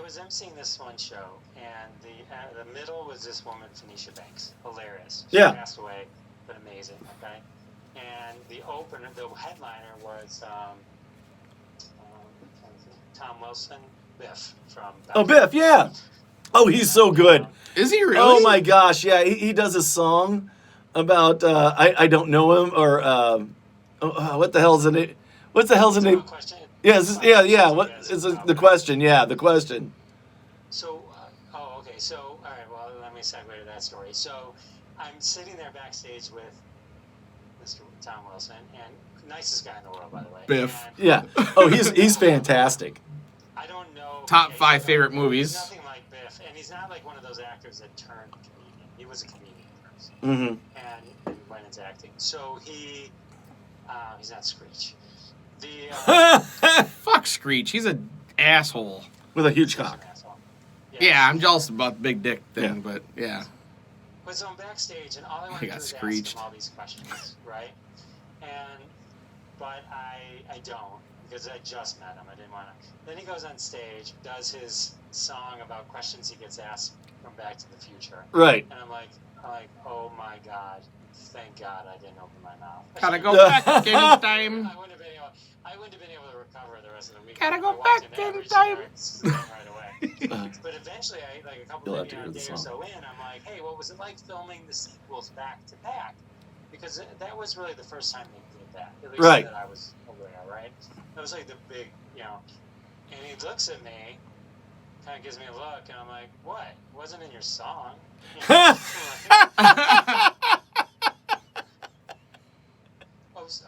was emceeing this one show, and the middle was this woman, Phoenicia Banks. Hilarious. She Yeah. passed away, but amazing, okay? And the headliner was Tom Wilson, Biff from... Oh, Biff, yeah. Oh, he's so good. is he really? Oh, my gosh, yeah. He does a song about, I don't know him, or, what the hell's the name? What's the hell's the name? Question. Yeah, what is the question? Yeah, the question. So, okay. So, all right. Well, let me segue to that story. So, I'm sitting there backstage with Mr. Tom Wilson, and nicest guy in the world, by the way. Biff. And Yeah. Oh, he's fantastic. I don't know. Top okay, 5 so favorite He's movies. nothing like Biff, and he's not like one of those actors that turned comedian. He was a comedian first, Mm-hmm. and went into acting. So he's not Screech. Fuck Screech. He's an asshole. With a huge He's an cock. asshole. Yeah, I'm jealous about the big dick thing, Yeah. but yeah. But so I'm backstage, and all I want He to do got is screeched. ask him all these questions, right? But I don't, because I just met him. I didn't want to. Then he goes on stage, does his song about questions he gets asked from Back to the Future, Right. and I'm like, oh my God, thank God I didn't open my mouth. Gotta go back anytime. I wouldn't have been able to recover the rest of the week. Gotta go I walked back into every anytime. generic right away. But eventually, like a couple You'll of have to hear a the day or song. so in, I'm like, hey, what was it like filming the sequels back to back? Because that was really the first time they did that. At least Right. that I was aware, right? That was like the big, And he looks at me, kind of gives me a look, and I'm like, what? It wasn't in your song.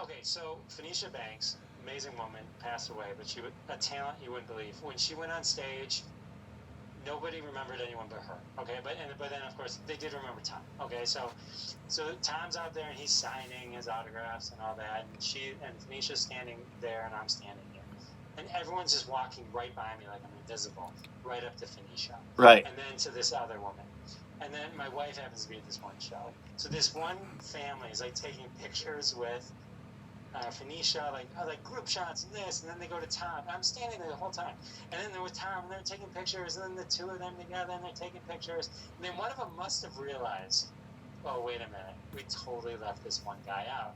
Okay, so Phoenicia Banks, amazing woman, passed away, but she was a talent you wouldn't believe. When she went on stage, nobody remembered anyone but her. Okay, but then of course they did remember Tom. Okay, so Tom's out there and he's signing his autographs and all that, and Phoenicia's standing there and I'm standing here, and everyone's just walking right by me like I'm invisible, right up to Phoenicia, Right. and then to this other woman. And then my wife happens to be at this one show. So this one family is like taking pictures with Phoenicia, like group shots and this, and then they go to Tom. I'm standing there the whole time. And then they're with Tom, and they're taking pictures, and then the two of them together, and they're taking pictures. And then one of them must have realized oh, wait a minute, we totally left this one guy out.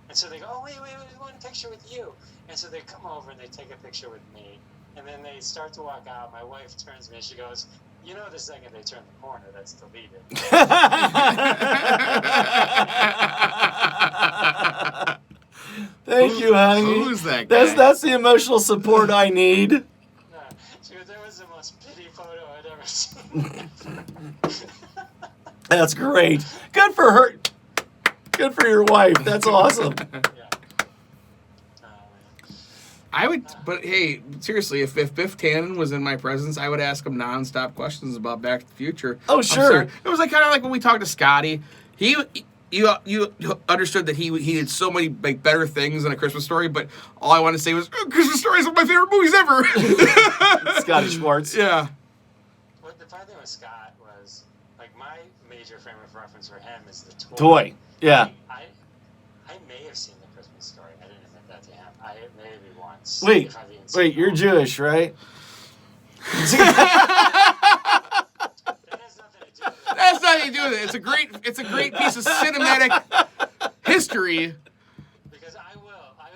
And so they go, oh, wait, we want a picture with you. And so they come over and they take a picture with me. And then they start to walk out. My wife turns to me and she goes, you know, the second they turn the corner, that's deleted. Thank you, honey. Who's that guy? That's the emotional support I need. No, she goes, that was the most pity photo I'd ever seen. That's great. Good for her. Good for your wife. That's awesome. Yeah. I would, but hey, seriously, if Biff Tannen was in my presence, I would ask him nonstop questions about Back to the Future. Oh, I'm sure. sorry. It was like kind of like when we talked to Scotty. You understood that he did so many like better things than A Christmas Story, but all I wanted to say was Christmas Story is one of my favorite movies ever. Scotty Schwartz. Yeah. What the funny thing with Scott was, like, my major frame of reference for him is the toy. Toy. Yeah. I may have seen the Christmas Story. I didn't admit that to him. Maybe once. Wait. if I've even seen Wait. it You're all. Jewish, right? That has nothing to do with it. That's nothing to do with it. It's a great piece of cinematic history. Because I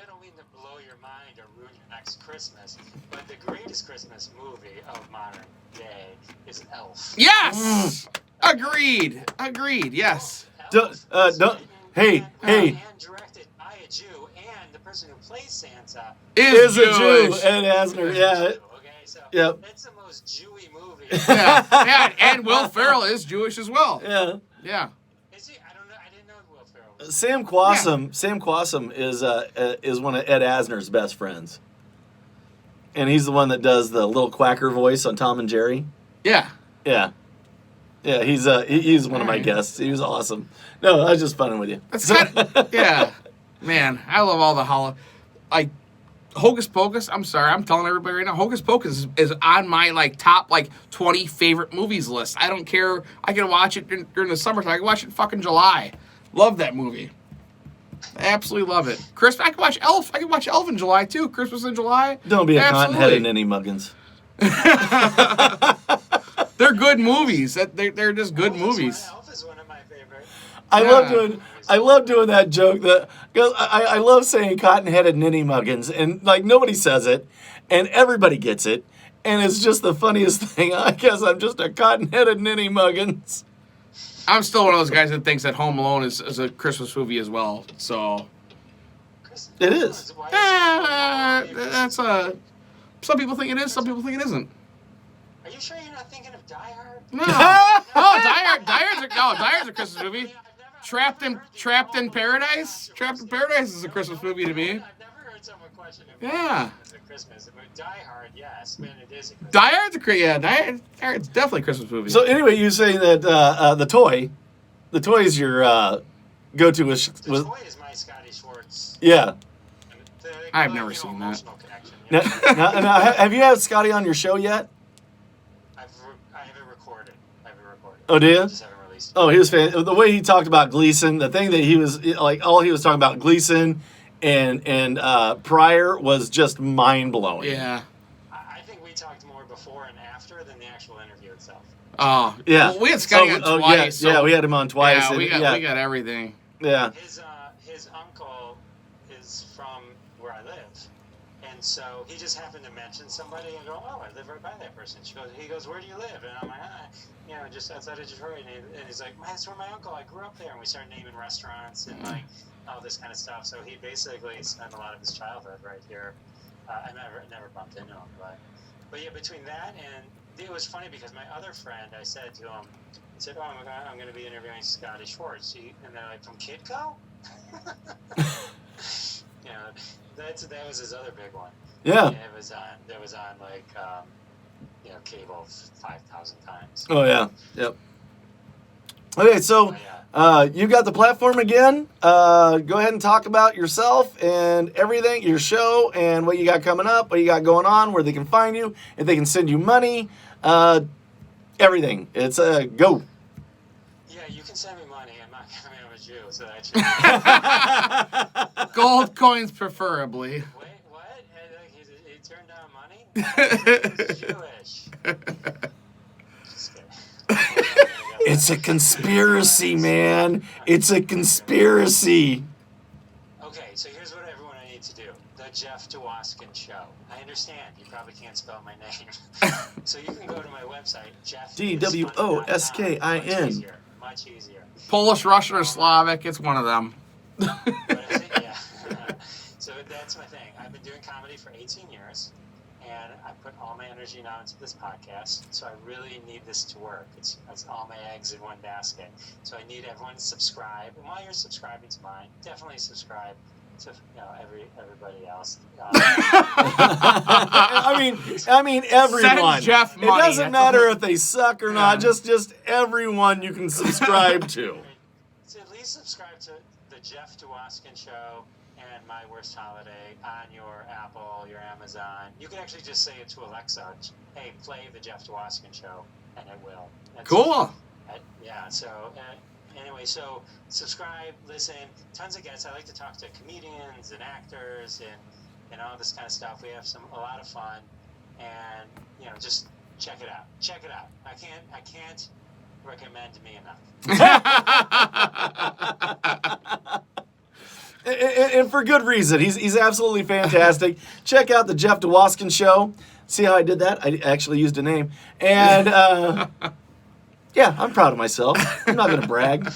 don't mean to blow your mind or ruin your next Christmas, but the greatest Christmas movie of modern day is Elf. Yes. Agreed. Yes. Don't- Elf is don't- written hey, hey. and directed by a Jew, and the person who plays Santa Is a Jew. Jewish. Ed Asner. is Yeah. a Jew. Okay, so Yep. it's the most Jewy movie. Yeah, and Will Ferrell is Jewish as well. Yeah. Yeah. Is he? I don't know. I didn't know Will Ferrell was. Sam Quassam. Sam Quassam is one of Ed Asner's best friends, and he's the one that does the little quacker voice on Tom and Jerry. Yeah. Yeah. Yeah, he's one of my Alright. guests. He was awesome. No, I was just funning with you. That's kind yeah. Man, I love all the like Hocus Pocus. I'm sorry, I'm telling everybody right now, Hocus Pocus is on my like top like 20 favorite movies list. I don't care. I can watch it during the summertime. I can watch it in fucking July. Love that movie. I absolutely love it. I can watch Elf. I can watch Elf in July too. Christmas in July. Don't be a Absolutely. cotton-headed ninny muggins. They're good movies. They're just good movies. Elf is one of my favorite. I Yeah. love doing that joke. Because I love saying cotton-headed ninny muggins, and like nobody says it, and everybody gets it, and it's just the funniest thing. I guess I'm just a cotton-headed ninny muggins. I'm still one of those guys that thinks that Home Alone is a Christmas movie as well. So It is. that's some people think it is, some people think it isn't. Are you sure you're not thinking of Die Hard? No, Die Hard's a Christmas movie. I've never Trapped in heard Paradise. Trapped in Paradise is a Christmas movie to me. I've never heard someone question it. Yeah. It's a Christmas. But Die Hard, yes, man, it is a Christmas. Die Hard's definitely a Christmas movie. So anyway, you say that the toy is your go-to The with toy is my Scotty Schwartz. yeah. I've never seen that. emotional connection, you Now, know? now, have you had Scotty on your show yet? I have it recorded. Oh, do you? I just haven't released it. Oh, he was fan. The way he talked about Gleason, the thing that he was like, all he was talking about Gleason and Pryor was just mind blowing. yeah. I think we talked more before and after than the actual interview itself. Oh Yeah. Well, we had Scotty on twice. Yeah, we had him on twice. Yeah, and- we got everything. yeah. His uncle is from where I live, and so he just happened to mention somebody and go, "Oh, I live right by that person." He goes, "Where do you live?" And I'm like, just outside of Detroit. And he's like, "That's where my uncle. I grew up there." And we started naming restaurants and like all this kind of stuff. So he basically spent a lot of his childhood right here. I never bumped into him, but yeah, between that and it was funny because my other friend, I said to him, I said, "Oh, I'm going to be interviewing Scotty Schwartz," and they're like, "From Kidco?" That was his other big one. Yeah. It was on like cable 5,000 times. Oh yeah. Yep. Okay, so But, yeah. you got the platform again. Go ahead and talk about yourself and everything, your show, and what you got coming up, what you got going on, where they can find you, if they can send you money, everything. It's go. Yeah, you can send me money. I'm a Jew, so that should. Gold coins preferably. Wait, what? He turned down money? He's Jewish. Just kidding. It's a conspiracy, man. It's a conspiracy. Okay, so here's what everyone I need to do. The Jeff Dwoskin Show. I understand you probably can't spell my name. So you can go to my website, Jeff. DWOSKIN. Much easier. Polish, Russian, or Slavic. It's one of them. What is it? Yeah. So that's my thing. I've been doing comedy for 18 years, and I put all my energy now into this podcast. So I really need this to work. It's all my eggs in one basket. So I need everyone to subscribe. And while you're subscribing to mine, definitely subscribe to everybody else. I mean everyone. Send Jeff money. It doesn't matter if they suck or not. Just everyone you can subscribe to. So at least subscribe to the Jeff Dwoskin Show and My Worst Holiday on your Apple, your Amazon. You can actually just say it to Alexa. Hey, play the Jeff Dwoskin Show, and it will. Cool. Yeah. So. Anyway, so subscribe, listen, tons of guests. I like to talk to comedians and actors and all this kind of stuff. We have a lot of fun, and just check it out. Check it out. I can't recommend me enough. And for good reason. He's absolutely fantastic. Check out the Jeff Dwoskin Show. See how I did that? I actually used a name. And yeah, I'm proud of myself. I'm not going to brag.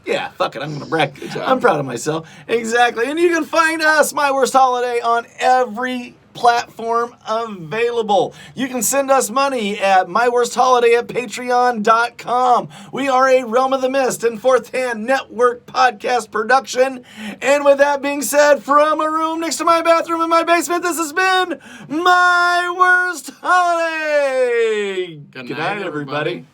Yeah, fuck it, I'm going to brag. I'm proud of myself. Exactly. And you can find us, My Worst Holiday, on every platform available. You can send us money at myworstholiday@patreon.com. We are a Realm of the Mist and Fourth Hand Network podcast production. And with that being said, from a room next to my bathroom in my basement, this has been My Worst Holiday. Good night, everybody.